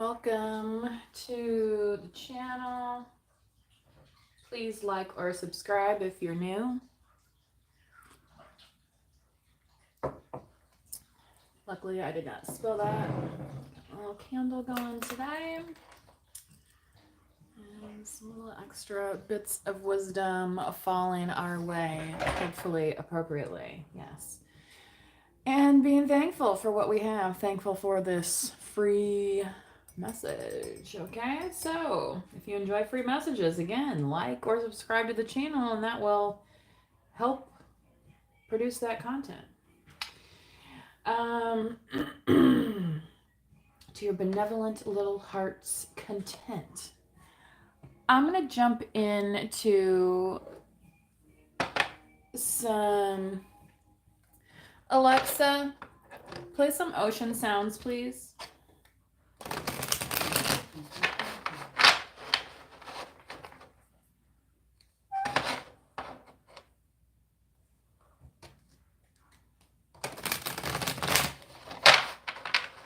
Welcome to the channel. Please like or subscribe if you're new. Luckily, I did not spill that. Got a little candle going today. And some little extra bits of wisdom falling our way, hopefully appropriately. Yes. And being thankful for what we have. Thankful for this free message. Okay, so if you enjoy free messages, again, like or subscribe to the channel, and that will help produce that content. To your benevolent little heart's content. I'm gonna jump into some Alexa, play some ocean sounds, please.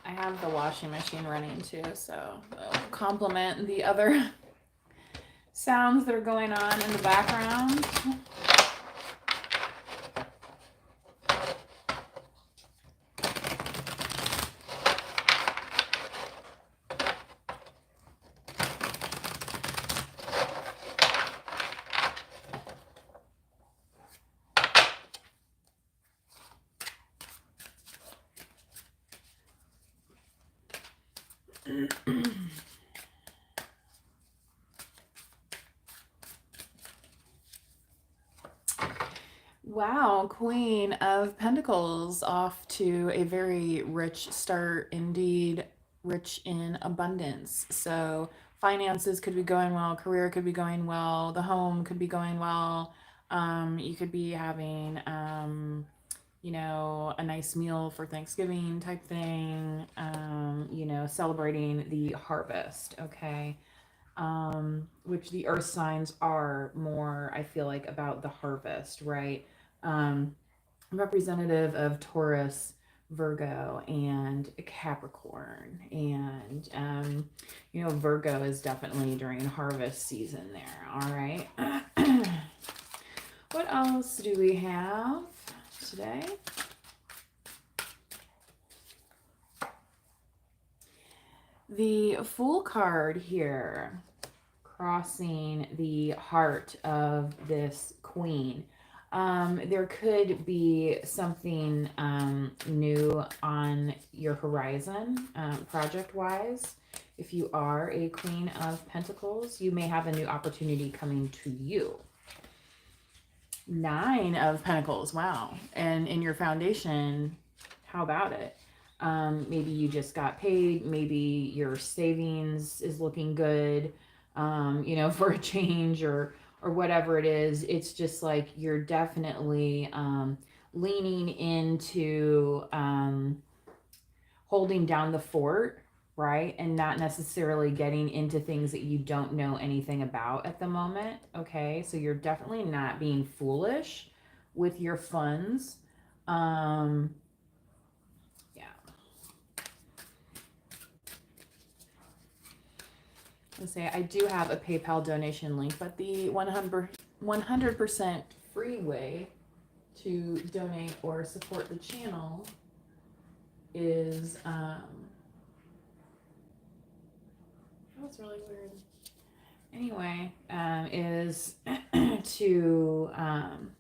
I have the washing machine running too, so it'll complement the other sounds that are going on in the background. Wow, Queen of Pentacles off to a very rich start indeed, rich in abundance. So finances could be going well, career could be going well, the home could be going well. You could be having a nice meal for Thanksgiving type thing, celebrating the harvest, okay? Which the earth signs are more, I feel like, about the harvest, right? Representative of Taurus, Virgo, and Capricorn. And, Virgo is definitely during harvest season there, all right? What else do we have today? The Fool card here, crossing the heart of this queen. There could be something new on your horizon, project-wise. If you are a Queen of Pentacles, you may have a new opportunity coming to you. 9 of Pentacles, wow. And in your foundation, how about it? Maybe you just got paid. Maybe your savings is looking good, for a change or whatever it is. It's just like you're definitely leaning into holding down the fort, right? And not necessarily getting into things that you don't know anything about at the moment, okay? So you're definitely not being foolish with your funds. Yeah. Let's say I do have a PayPal donation link, but the 100% free way to donate or support the channel is that's really weird. Anyway, is to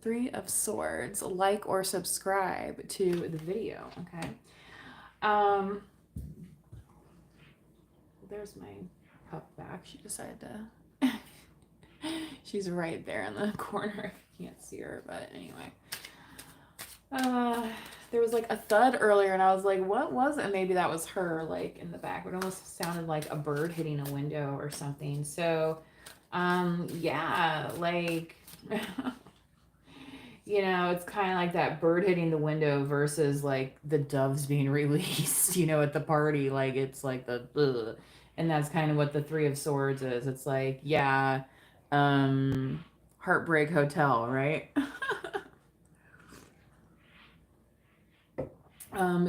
3 of Swords, like or subscribe to the video, okay? There's my pup back. She decided to she's right there in the corner. You can't see her, but anyway. There was like a thud earlier and I was like, what was it? Maybe that was her, like, in the back. It almost sounded like a bird hitting a window or something. So yeah, like it's kind of like that bird hitting the window versus like the doves being released, at the party. Like, it's like the ugh. And that's kind of what the 3 of Swords is. It's like, yeah, Heartbreak Hotel, right?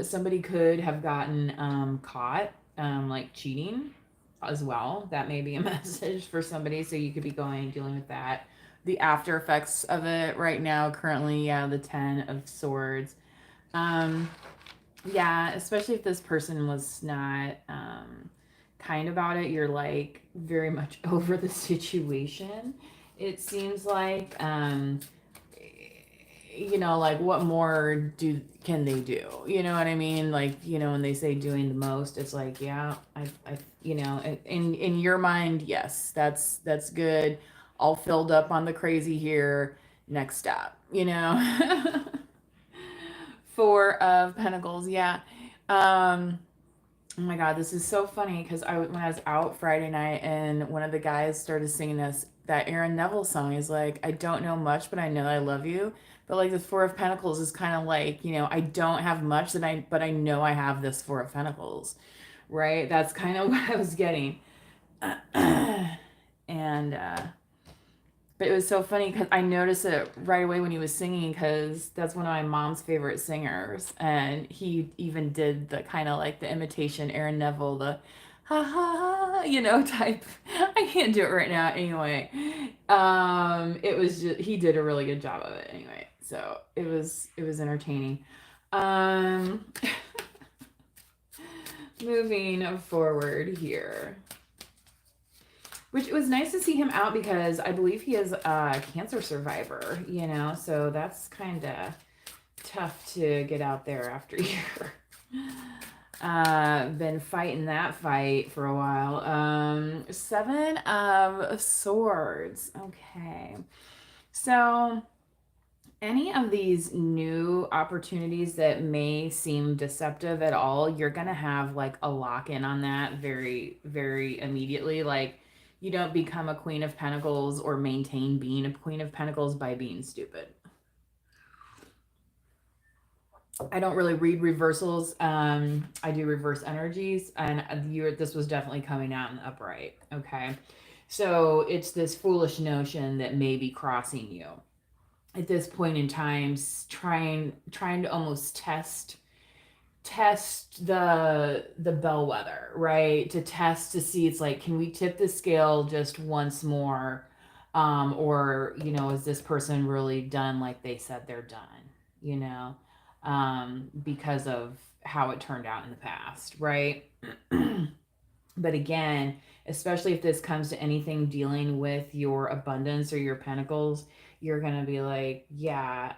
Somebody could have gotten caught like cheating as well. That may be a message for somebody. So you could be dealing with that. The after effects of it right now, currently, yeah, the 10 of Swords. Yeah, especially if this person was not kind about it, you're like very much over the situation. It seems like, like what more can they do? You know what I mean? Like, when they say doing the most, it's like, yeah, in your mind, yes, that's good. All filled up on the crazy here. Next step, Four of Pentacles, yeah. Oh my God, this is so funny because when I was out Friday night and one of the guys started singing that Aaron Neville song. He's like, I don't know much, but I know I love you. But like the Four of Pentacles is kind of like, I don't have much but I know I have this Four of Pentacles, right? That's kind of what I was getting. And but it was so funny because I noticed it right away when he was singing, because that's one of my mom's favorite singers. And he even did the kind of like the imitation Aaron Neville, the ha ha ha, type. I can't do it right now. Anyway, it was just, he did a really good job of it anyway. So it was entertaining. Moving forward here. Which, it was nice to see him out because I believe he is a cancer survivor, so that's kind of tough to get out there after a year. Been fighting that fight for a while. Seven of Swords. Okay. So any of these new opportunities that may seem deceptive at all, you're going to have like a lock-in on that very, very immediately. Like, you don't become a Queen of Pentacles or maintain being a Queen of Pentacles by being stupid. I don't really read reversals. I do reverse energies, and this was definitely coming out in the upright. Okay. So it's this foolish notion that may be crossing you at this point in time, trying to almost test the bellwether, right? To test to see, it's like, can we tip the scale just once more, or is this person really done like they said they're done, because of how it turned out in the past, right? But again, especially if this comes to anything dealing with your abundance or your pentacles, you're going to be like, yeah,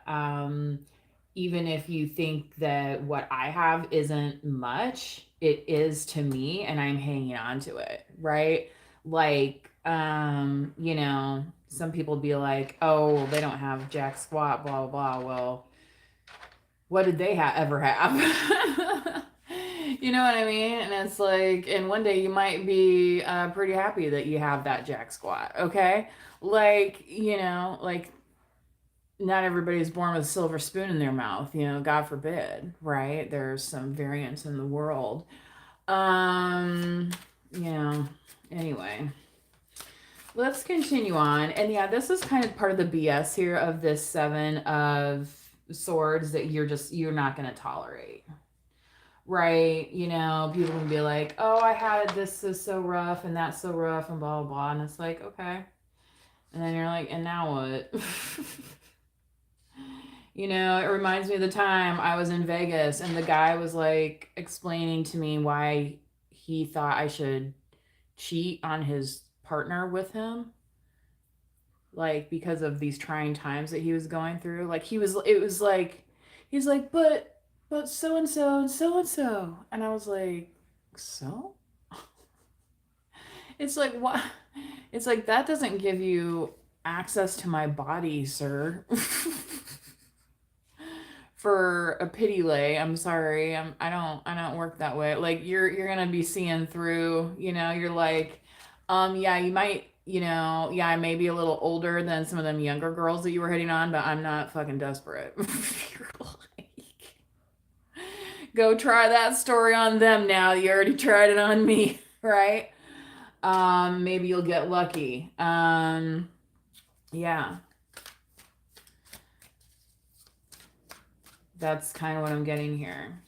even if you think that what I have isn't much, it is to me, and I'm hanging on to it, right? Like, some people be like, oh, they don't have jack squat, blah, blah, blah. Well, what did they ever have? You know what I mean? And it's like, and one day you might be pretty happy that you have that jack squat, okay? Like, like, not everybody's born with a silver spoon in their mouth, God forbid, right? There's some variance in the world. Anyway, let's continue on. And yeah, this is kind of part of the BS here of this Seven of Swords that you're not going to tolerate. Right? People can be like, oh, I had this is so rough and that's so rough and blah, blah, blah. And it's like, okay. And then you're like, and now what? It reminds me of the time I was in Vegas and the guy was like explaining to me why he thought I should cheat on his partner with him. Like, because of these trying times that he was going through. Like, he's like, but so-and-so and so-and-so. And I was like, so? It's like, what? It's like, that doesn't give you access to my body, sir. For a pity lay, I'm sorry. I don't work that way. Like, you're gonna be seeing through, you're like, yeah, you might, yeah, I may be a little older than some of them younger girls that you were hitting on, but I'm not fucking desperate. You're like, go try that story on them now. You already tried it on me, right? Maybe you'll get lucky. Yeah. That's kind of what I'm getting here.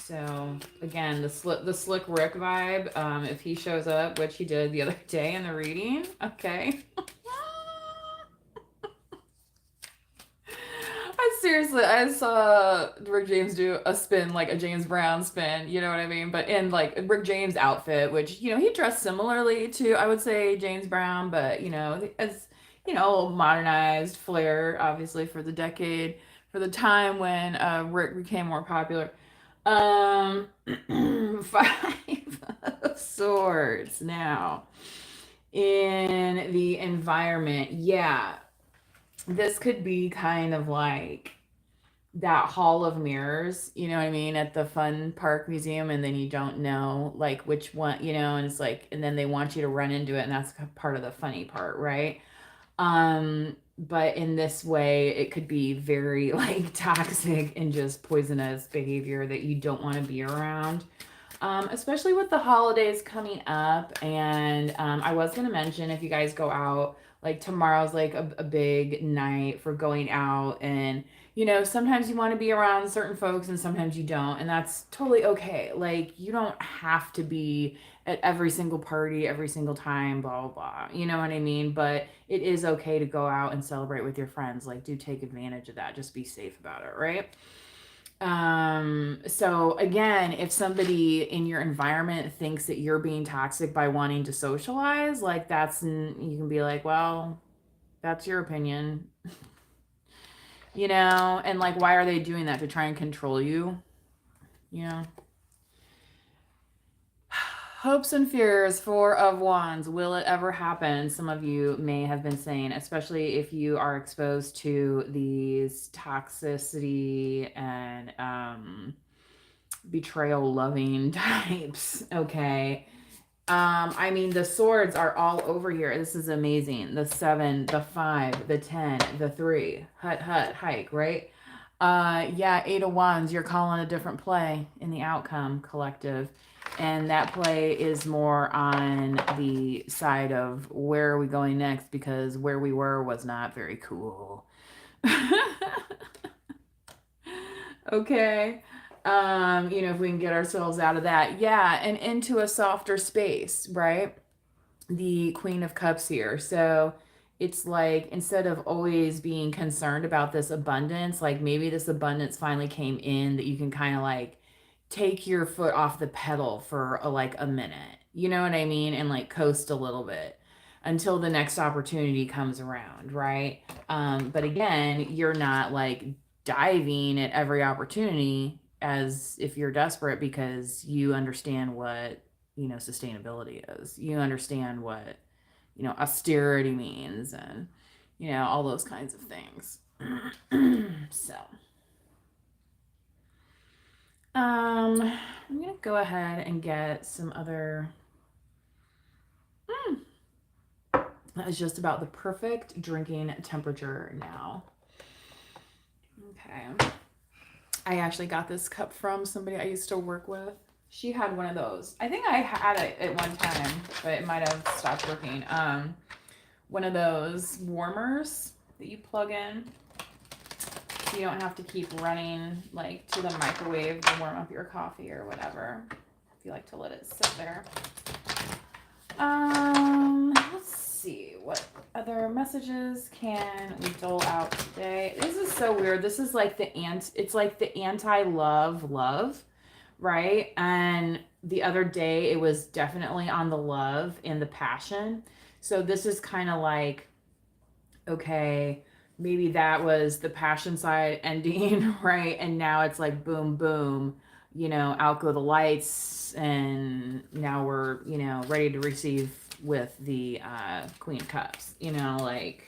So again, the slick Rick vibe. If he shows up, which he did the other day in the reading, okay. I saw Rick James do a spin, like a James Brown spin, you know what I mean? But in like Rick James outfit, which, he dressed similarly to, I would say, James Brown, but, as, a little modernized flair, obviously, for the decade, for the time when Rick became more popular. Um, Five of Swords now in the environment. Yeah, this could be kind of like that hall of mirrors, you know what I mean, at the fun park museum, and then you don't know like which one, and it's like, and then they want you to run into it, and that's part of the funny part, right? But in this way, it could be very like toxic and just poisonous behavior that you don't want to be around. Especially with the holidays coming up. And I was going to mention, if you guys go out, like tomorrow's like a big night for going out. And, sometimes you want to be around certain folks and sometimes you don't. And that's totally okay. Like, you don't have to be at every single party, every single time, blah, blah, blah. You know what I mean? But it is okay to go out and celebrate with your friends. Like, do take advantage of that. Just be safe about it, right? So again, if somebody in your environment thinks that you're being toxic by wanting to socialize, like you can be like, well, that's your opinion, and like, why are they doing that? To try and control you, you know? Hopes and fears, Four of Wands. Will it ever happen? Some of you may have been saying, especially if you are exposed to these toxicity and betrayal loving types. Okay. I mean, the swords are all over here. This is amazing. The 7, the 5, the 10, the 3. Hut, hike, right? Yeah, 8 of Wands. You're calling a different play in the outcome, collective. And that play is more on the side of where are we going next, because where we were was not very cool. Okay. If we can get ourselves out of that. Yeah, and into a softer space, right? The Queen of Cups here. So it's like, instead of always being concerned about this abundance, like maybe this abundance finally came in that you can kind of like take your foot off the pedal for like a minute. You know what I mean? And like coast a little bit until the next opportunity comes around, right? But again, you're not like diving at every opportunity as if you're desperate, because you understand what, sustainability is. You understand what, austerity means, and, all those kinds of things. So, I'm going to go ahead and get some other. That is just about the perfect drinking temperature now. Okay. I actually got this cup from somebody I used to work with. She had one of those. I think I had it at one time, but it might have stopped working. One of those warmers that you plug in, so you don't have to keep running like to the microwave to warm up your coffee or whatever, if you like to let it sit there. Let's see, what other messages can we dole out today? This is so weird. This is like it's like the anti-love, right? And the other day it was definitely on the love and the passion. So this is kind of like, okay, maybe that was the passion side ending, right? And now it's like boom, boom, out go the lights, and now we're, ready to receive with the Queen of Cups, like,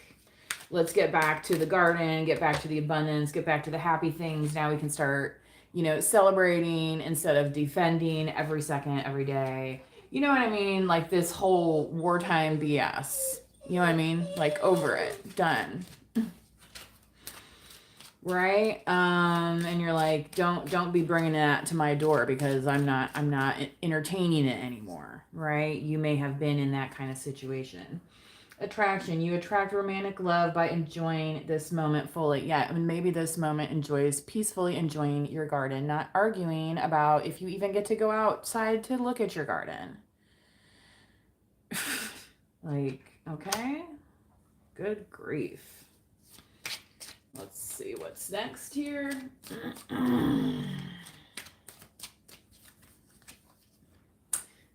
let's get back to the garden, get back to the abundance, get back to the happy things. Now we can start, celebrating instead of defending every second, every day. You know what I mean? Like this whole wartime BS. You know what I mean? Like, over it, done. Right? And you're like, don't be bringing that to my door, because I'm not entertaining it anymore, right? You may have been in that kind of situation. Attraction. You attract romantic love by enjoying this moment fully. Yeah, I mean, maybe this moment enjoys peacefully enjoying your garden, not arguing about if you even get to go outside to look at your garden. Like, okay, good grief. Let's see what's next here.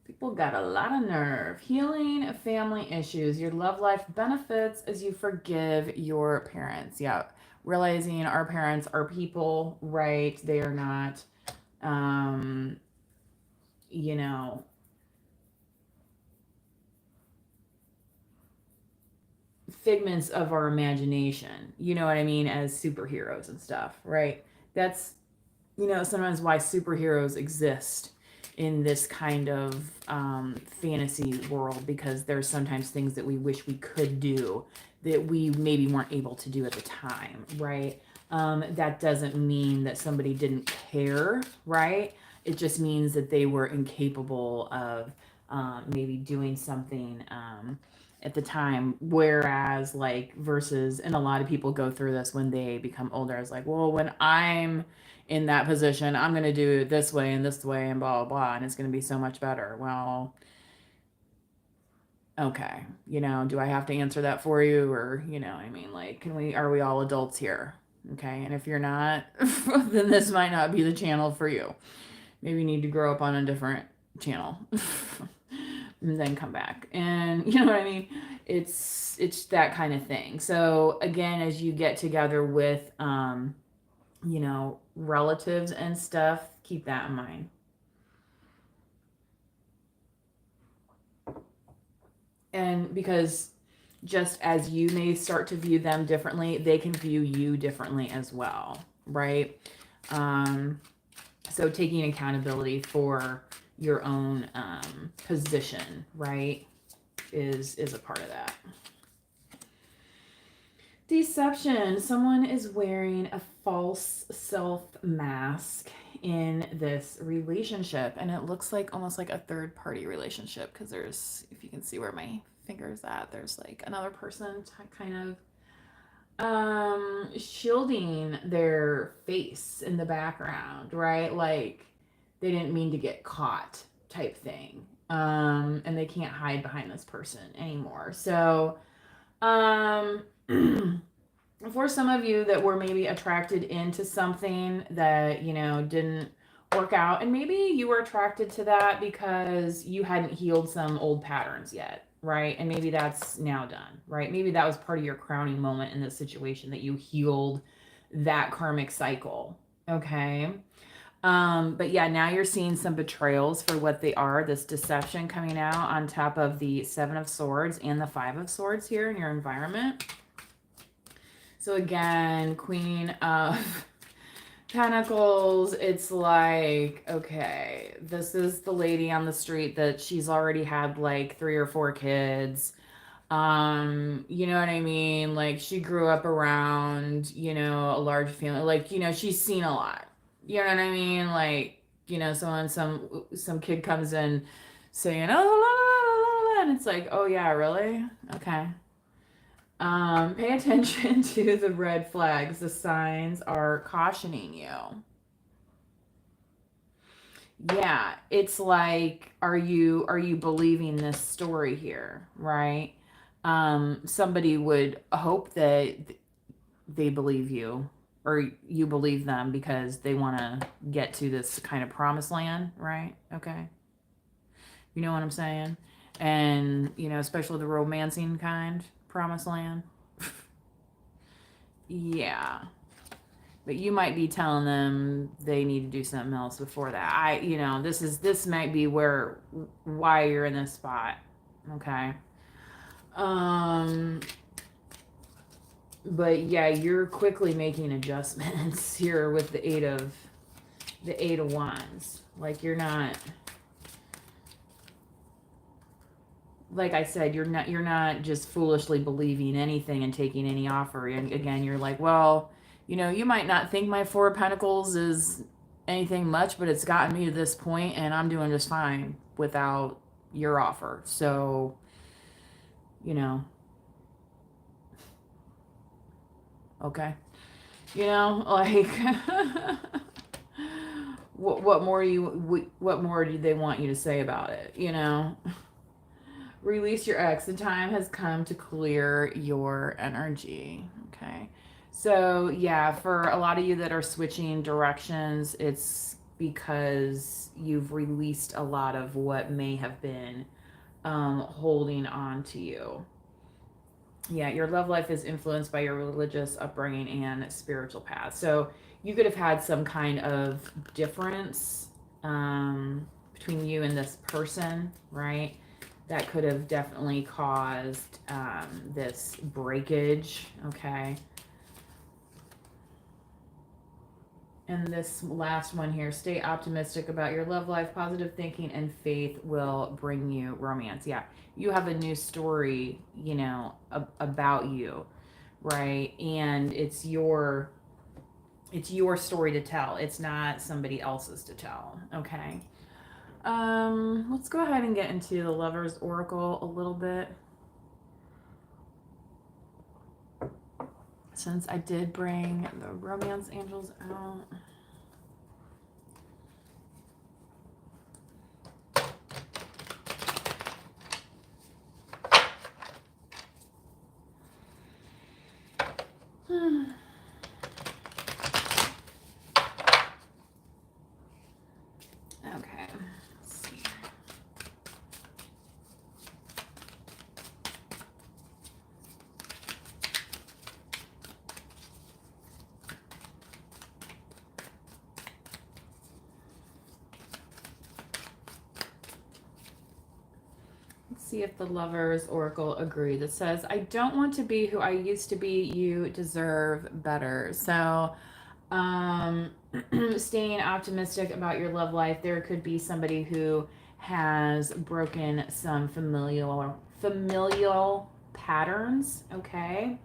People got a lot of nerve. Healing family issues. Your love life benefits as you forgive your parents. Yeah. Realizing our parents are people, right? They are not, you know, figments of our imagination. You know what I mean? As superheroes and stuff, right? That's, sometimes why superheroes exist in this kind of fantasy world, because there's sometimes things that we wish we could do that we maybe weren't able to do at the time, right? That doesn't mean that somebody didn't care, right? It just means that they were incapable of maybe doing something at the time. Whereas, like, versus, and a lot of people go through this when they become older. It's like, well, when I'm in that position, I'm going to do it this way and this way and blah, blah, blah, and it's going to be so much better. Well, okay, do I have to answer that for you? Or, I mean, like, are we all adults here? Okay, and if you're not, then this might not be the channel for you. Maybe you need to grow up on a different channel and then come back. And you know what I mean? It's that kind of thing. So again, as you get together with relatives and stuff, keep that in mind. And because just as you may start to view them differently, they can view you differently as well, right? So taking accountability for your own position, right, is a part of that. Deception. Someone is wearing a false self mask in this relationship, and it looks like almost like a third party relationship, because there's, if you can see where my finger is at, there's like another person kind of shielding their face in the background, right? Like they didn't mean to get caught type thing. And they can't hide behind this person anymore. So for some of you that were maybe attracted into something that, didn't work out, and maybe you were attracted to that because you hadn't healed some old patterns yet, right? And maybe that's now done, right? Maybe that was part of your crowning moment in this situation, that you healed that karmic cycle, okay? But yeah, now you're seeing some betrayals for what they are, this deception coming out on top of the Seven of Swords and the Five of Swords here in your environment. So again, Queen of Pentacles, it's like, okay, this is the lady on the street that she's already had like 3 or 4 kids. You know what I mean? Like she grew up around, a large family. Like, she's seen a lot. You know what I mean? Like, some kid comes in saying, oh, la, la, la, la, and it's like, oh yeah, really? Okay. Pay attention to the red flags. The signs are cautioning you. Yeah, it's like, are you believing this story here, right? Somebody would hope that they believe you, or you believe them, because they want to get to this kind of promised land, right? Okay. You know what I'm saying? And, especially the romancing kind, promised land. Yeah. But you might be telling them they need to do something else before that. This might be why you're in this spot. Okay. But yeah, you're quickly making adjustments here with the Eight of Wands. Like you're not, like I said, you're not just foolishly believing anything and taking any offer. And again, you're like, well, you might not think my Four of Pentacles is anything much, but it's gotten me to this point and I'm doing just fine without your offer. So, Okay. You know, like, what more what more do they want you to say about it? You know, release your ex. The time has come to clear your energy. Okay. So, yeah, for a lot of you that are switching directions, it's because you've released a lot of what may have been holding on to you. Yeah, your love life is influenced by your religious upbringing and spiritual path. So you could have had some kind of difference between you and this person, right? That could have definitely caused this breakage, okay? And this last one here, stay optimistic about your love life. Positive thinking and faith will bring you romance. Yeah, you have a new story, you know, about you, right? And it's your story to tell. It's not somebody else's to tell, okay? Let's go ahead and get into the Lover's Oracle a little bit. Since I did bring the Romance Angels out. Okay, let's see. Let's see if the Lover's Oracle agrees. It says, I don't want to be who I used to be. You deserve better. So, staying optimistic about your love life. There could be somebody who has broken some familial patterns, okay?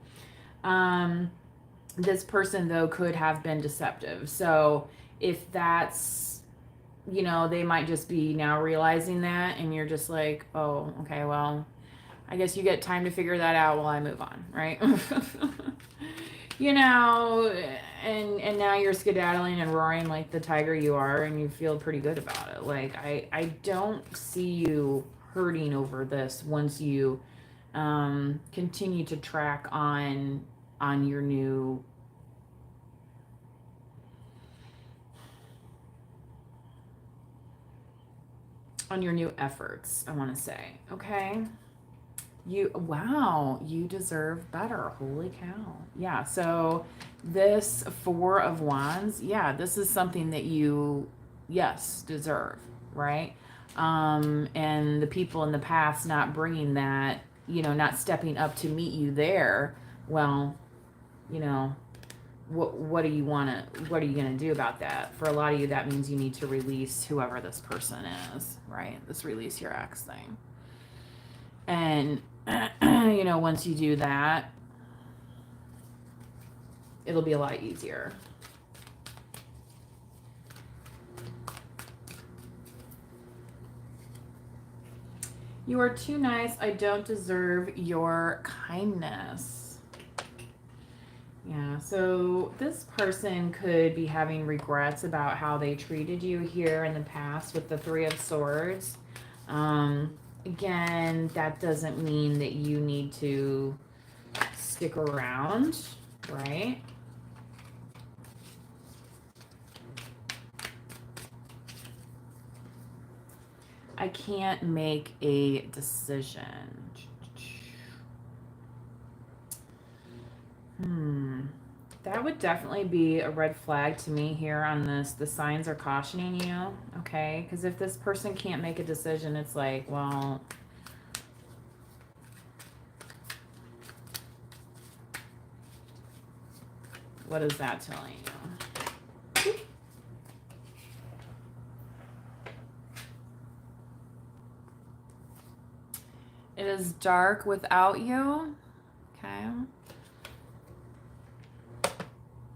This person though could have been deceptive. So if that's, you know, they might just be now realizing that, and you're just like, oh, okay, well, I guess you get time to figure that out while I move on, right? You know, and now you're skedaddling and roaring like the tiger you are, and you feel pretty good about it. Like, I don't see you hurting over this once you continue to track on your new efforts, I want to say. Okay. Wow, you deserve better. Holy cow. Yeah, so this Four of Wands, yeah, this is something that you, yes, deserve, right? And the people in the past not bringing that, you know, not stepping up to meet you there, well, you know, what do you want to, what are you going to do about that? For a lot of you, that means you need to release whoever this person is, right? This release your ex thing. And you know, once you do that, it'll be a lot easier. You are too nice. I don't deserve your kindness. Yeah, so this person could be having regrets about how they treated you here in the past with the Three of Swords. Again, that doesn't mean that you need to stick around, right? I can't make a decision. That would definitely be a red flag to me here on this. The signs are cautioning you, okay? Because if this person can't make a decision, it's like, well, what is that telling you? It is dark without you, okay?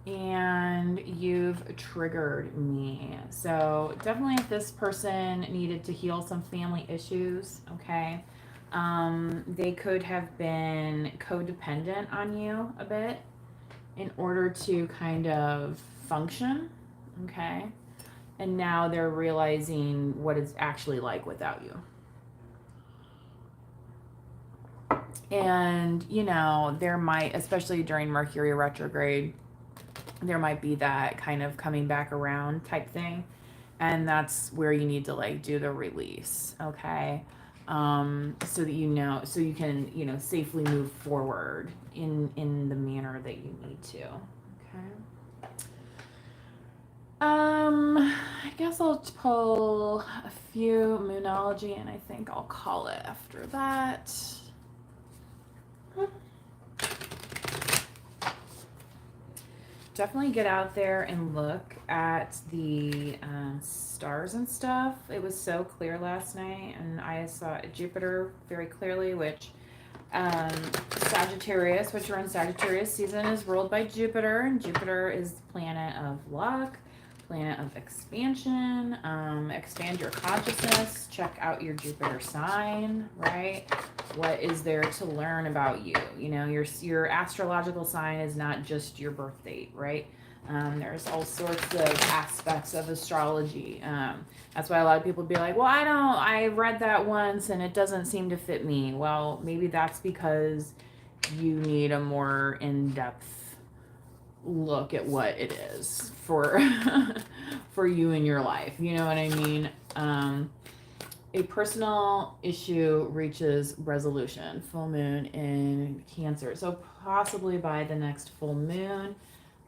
And you've triggered me. So definitely if this person needed to heal some family issues, okay? They could have been codependent on you a bit in order to kind of function, okay? And now they're realizing what it's actually like without you. And, you know, there might, especially during Mercury retrograde, there might be that kind of coming back around type thing. And that's where you need to like do the release, okay? So that you know, so you can, you know, safely move forward in the manner that you need to, okay? I guess I'll pull a few Moonology and I think I'll call it after that. Definitely get out there and look at the stars and stuff. It was so clear last night, and I saw Jupiter very clearly, which Sagittarius, which we're in Sagittarius season, is ruled by Jupiter, and Jupiter is the planet of luck, planet of expansion. Expand your consciousness. Check out your Jupiter sign, right? What is there to learn about you? You know, your astrological sign is not just your birth date, right? There's all sorts of aspects of astrology. That's why a lot of people be like, well, I read that once and it doesn't seem to fit me. Well, maybe that's because you need a more in-depth look at what it is for for you in your life. You know what I mean? A personal issue reaches resolution. Full moon in Cancer. So possibly by the next full moon.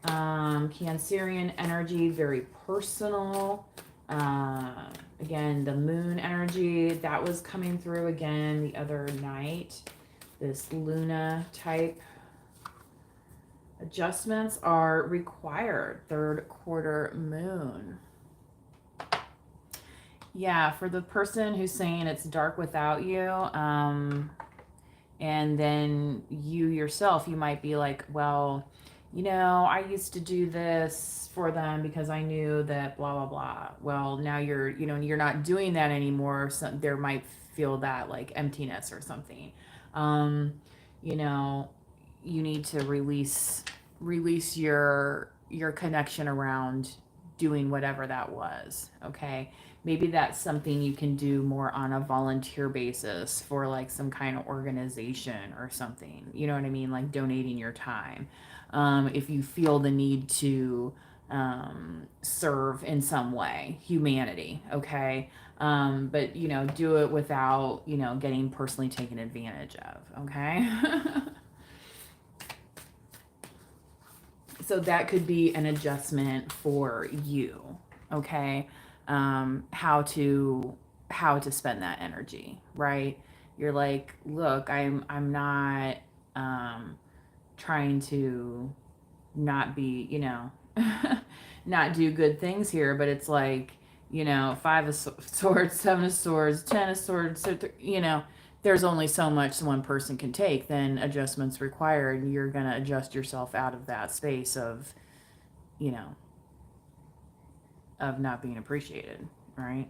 Cancerian energy, very personal. Again, the moon energy, that was coming through again the other night. This Luna type. Adjustments are required. Third quarter moon. Yeah, for the person who's saying it's dark without you, and then you yourself, you might be like, well, you know, I used to do this for them because I knew that blah, blah, blah. Well, now you're not doing that anymore. So there might feel that like emptiness or something. You know, you need to release your connection around doing whatever that was, okay? Maybe that's something you can do more on a volunteer basis for like some kind of organization or something. You know what I mean? Like donating your time. If you feel the need to serve in some way, humanity, okay? But, you know, do it without, you know, getting personally taken advantage of, okay? So that could be an adjustment for you, okay? How to spend that energy, right? You're like, look, I'm not trying to not be, you know, not do good things here, but it's like, you know, 5 of swords, 7 of swords, 10 of swords, you know, there's only so much one person can take, then adjustments required. You're going to adjust yourself out of that space of, you know, of not being appreciated, right?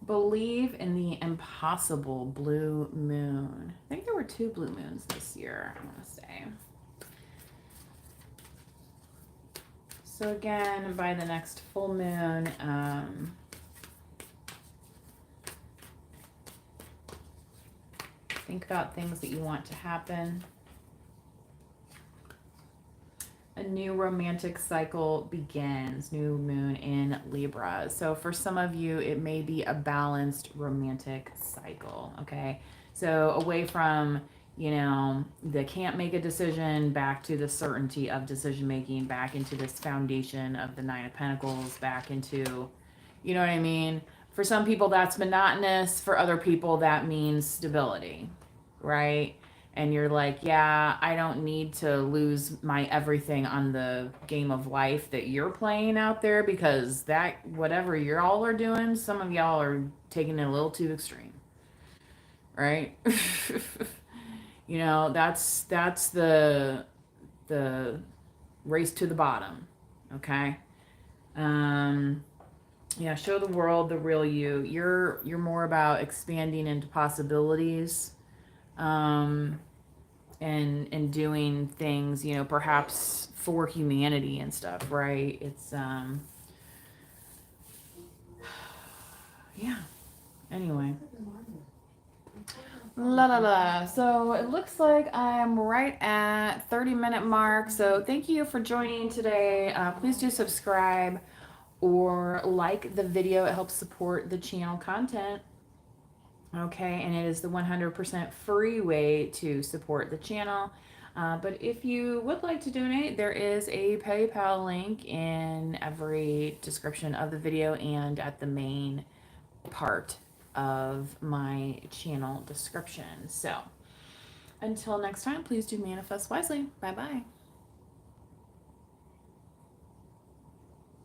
Believe in the impossible blue moon. I think there were 2 blue moons this year, I want to say. So again, by the next full moon, think about things that you want to happen. A new romantic cycle begins. New moon in Libra. So for some of you, it may be a balanced romantic cycle, okay? So away from, you know, the can't make a decision, back to the certainty of decision making, back into this foundation of the 9 of Pentacles, back into, you know what I mean? For some people, that's monotonous. For other people, that means stability, right? And you're like, yeah, I don't need to lose my everything on the game of life that you're playing out there, because that, whatever y'all are doing, some of y'all are taking it a little too extreme, right? You know, that's the race to the bottom, okay? Yeah, show the world the real you. You're more about expanding into possibilities, um, and doing things, you know, perhaps for humanity and stuff, right? It's yeah. Anyway. La la la. So it looks like I'm right at 30-minute mark. So thank you for joining today. Please do subscribe or like the video. It helps support the channel content. Okay, and it is the 100% free way to support the channel. But if you would like to donate, there is a PayPal link in every description of the video and at the main part of my channel description. So until next time, please do manifest wisely. Bye bye.